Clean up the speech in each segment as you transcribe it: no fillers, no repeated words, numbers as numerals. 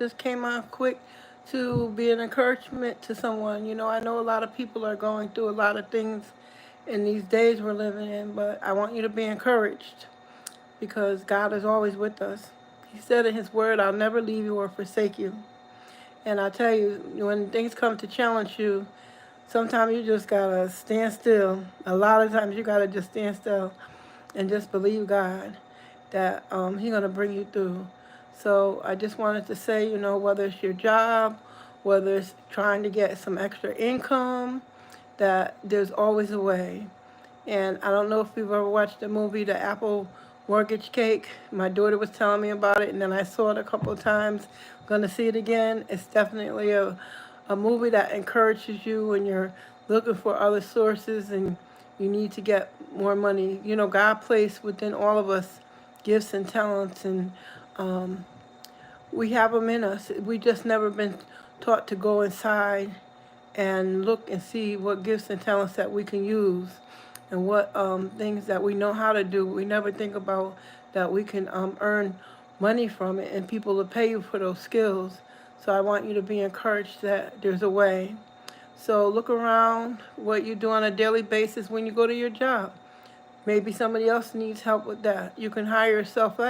just came on quick to be an encouragement to someone. I know a lot of people are going through a lot of things in these days we're living in, but I want you to be encouraged because God is always with us. He said in His Word, I'll never leave you or forsake you. And I tell you, when things come to challenge you, sometimes you just gotta stand still. A lot of times you gotta just stand still and just believe God that He's gonna bring you through. So I just wanted to say, whether it's your job, whether it's trying to get some extra income, that there's always a way. And I don't know if you've ever watched the movie, The Apple Mortgage Cake. My daughter was telling me about it, and then I saw it a couple of times. Going to see it again. It's definitely a movie that encourages you when you're looking for other sources and you need to get more money. God placed within all of us gifts and talents, and um, we have them in us. We just never been taught to go inside and look and see what gifts and talents that we can use and what things that we know how to do. We never think about that we can earn money from it and people will pay you for those skills. So I want you to be encouraged that there's a way. So look around what you do on a daily basis when you go to your job. Maybe somebody else needs help with that. You can hire yourself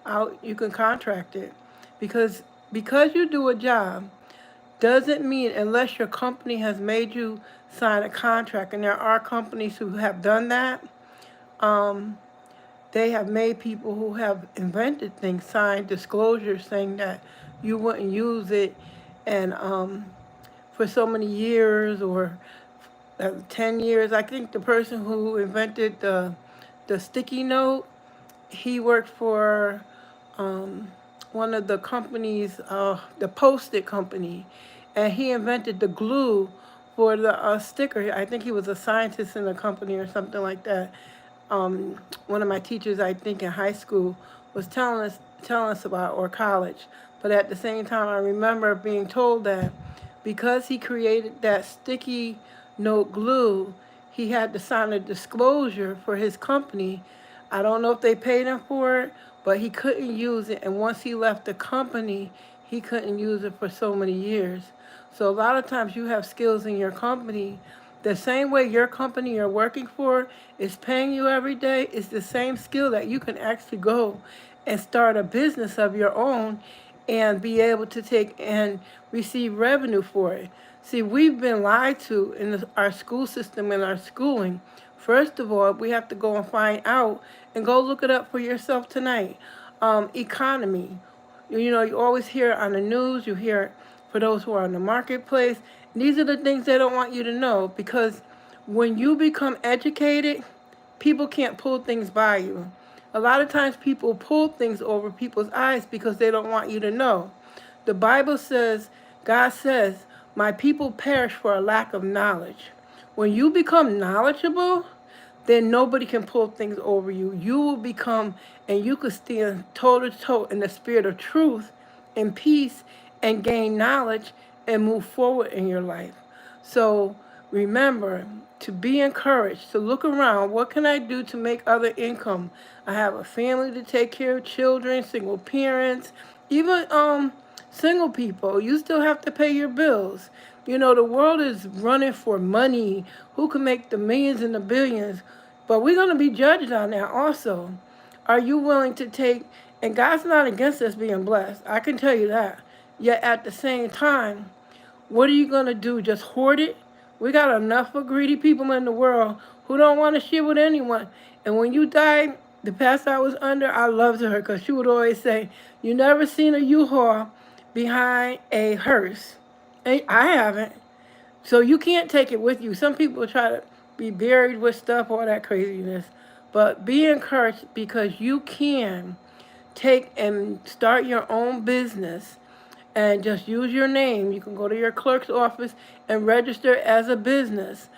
out. You can contract it. Because you do a job doesn't mean, unless your company has made you sign a contract, and there are companies who have done that, um, they have made people who have invented things sign disclosures saying that you wouldn't use it and for so many years or 10 years. I think the person who invented the sticky note, he worked for one of the companies, the Post-it company, and he invented the glue for the sticker. I think he was a scientist in the company or something like that. One of my teachers, I think in high school, was telling us about, or college. But at the same time, I remember being told that because he created that sticky note glue, he had to sign a disclosure for his company. I don't know if they paid him for it, but he couldn't use it. And once he left the company, he couldn't use it for so many years. So a lot of times you have skills in your company. The same way your company you're working for is paying you every day is the same skill that you can actually go and start a business of your own and be able to take and receive revenue for it. See, we've been lied to in our school system and our schooling. First of all, we have to go and find out and go look it up for yourself tonight. Economy. You always hear it on the news, you hear it for those who are in the marketplace. These are the things they don't want you to know because when you become educated, people can't pull things by you. A lot of times people pull things over people's eyes because they don't want you to know. The Bible says, God says, my people perish for a lack of knowledge. When you become knowledgeable, then nobody can pull things over you. You will become, and you could stand toe to toe in the spirit of truth and peace and gain knowledge and move forward in your life. So remember to be encouraged, to look around. What can I do to make other income? I have a family to take care of, children, single parents, even single people. You still have to pay your bills. The world is running for money. Who can make the millions and the billions? But we're going to be judged on that also. Are you willing to take, and God's not against us being blessed. I can tell you that. Yet at the same time, what are you going to do? Just hoard it? We got enough of greedy people in the world who don't want to share with anyone. And when you die, the pastor I was under, I loved her because she would always say, you never seen a U-Haul behind a hearse. And I haven't. So you can't take it with you. Some people try to be buried with stuff, all that craziness. But be encouraged because you can take and start your own business and just use your name. You can go to your clerk's office and register as a business.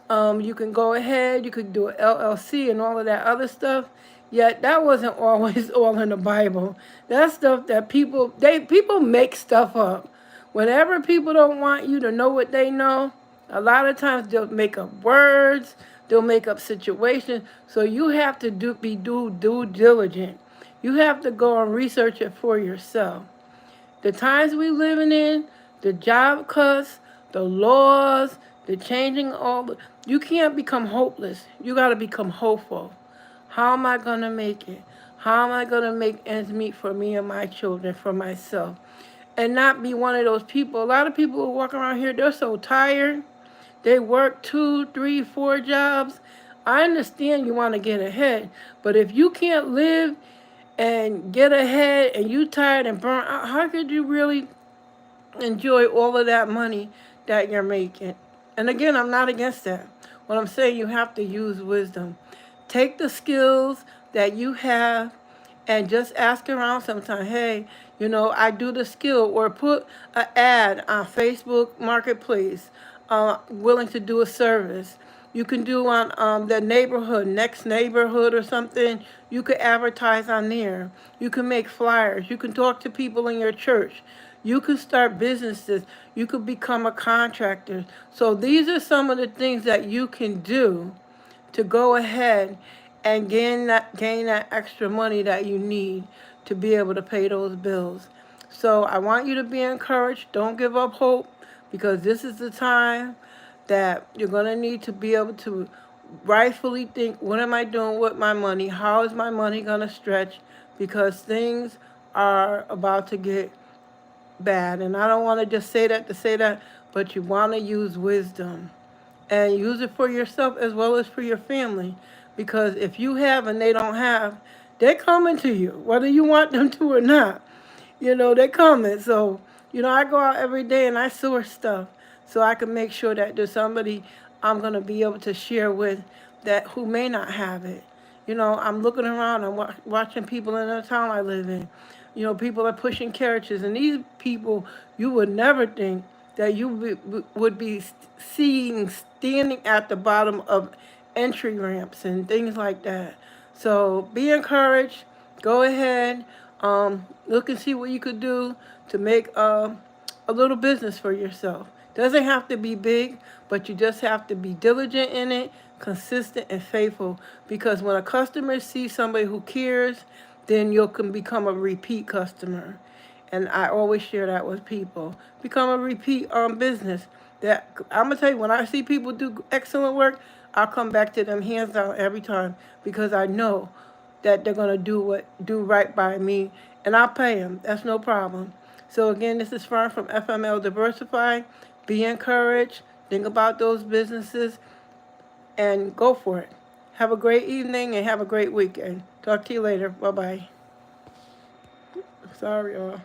You can go ahead, you could do an LLC and all of that other stuff. Yet that wasn't always all in the Bible. That's stuff that people make stuff up. Whenever people don't want you to know what they know, a lot of times they'll make up words, they'll make up situations. So you have to be due diligent. You have to go and research it for yourself. the times we living in, the job cuts, the laws, the changing you can't become hopeless. You got to become hopeful. How am I going to make it? How am I going to make ends meet for me and my children, for myself? And not be one of those people. A lot of people who walk around here, they're so tired. They work 2, 3, 4 jobs. I understand you want to get ahead, but if you can't live and get ahead and you tired and burnt out, how could you really enjoy all of that money that you're making? And again, I'm not against that. What I'm saying, you have to use wisdom. Take the skills that you have and just ask around sometime. Hey, I do the skill, or put an ad on Facebook Marketplace, willing to do a service. You can do on the neighborhood, next neighborhood or something. You could advertise on there. You can make flyers. You can talk to people in your church. You can start businesses. You could become a contractor. So these are some of the things that you can do to go ahead and gain that extra money that you need to be able to pay those bills. So I want you to be encouraged. Don't give up hope, because this is the time that you're going to need to be able to rightfully think, what am I doing with my money? How is my money going to stretch? Because things are about to get bad. And I don't want to just say that to say that, but you want to use wisdom and use it for yourself as well as for your family. Because if you have and they don't have, they're coming to you, whether you want them to or not. They're coming. So, I go out every day and I source stuff so I can make sure that there's somebody I'm going to be able to share with that who may not have it. I'm looking around and watching people in the town I live in. People are pushing carriages, and these people, you would never think that you would be seeing standing at the bottom of entry ramps and things like that. So be encouraged. Go ahead. Look and see what you could do to make a little business for yourself. Doesn't have to be big, but you just have to be diligent in it, consistent and faithful. Because when a customer sees somebody who cares, then you can become a repeat customer. And I always share that with people. Become a repeat business. That I'm gonna tell you, when I see people do excellent work, I'll come back to them hands down every time, because I know that they're gonna do right by me, and I'll pay them. That's no problem. So again, this is Fern from FML Diversify. Be encouraged. Think about those businesses and go for it. Have a great evening and have a great weekend. Talk to you later. Bye bye. Sorry, all.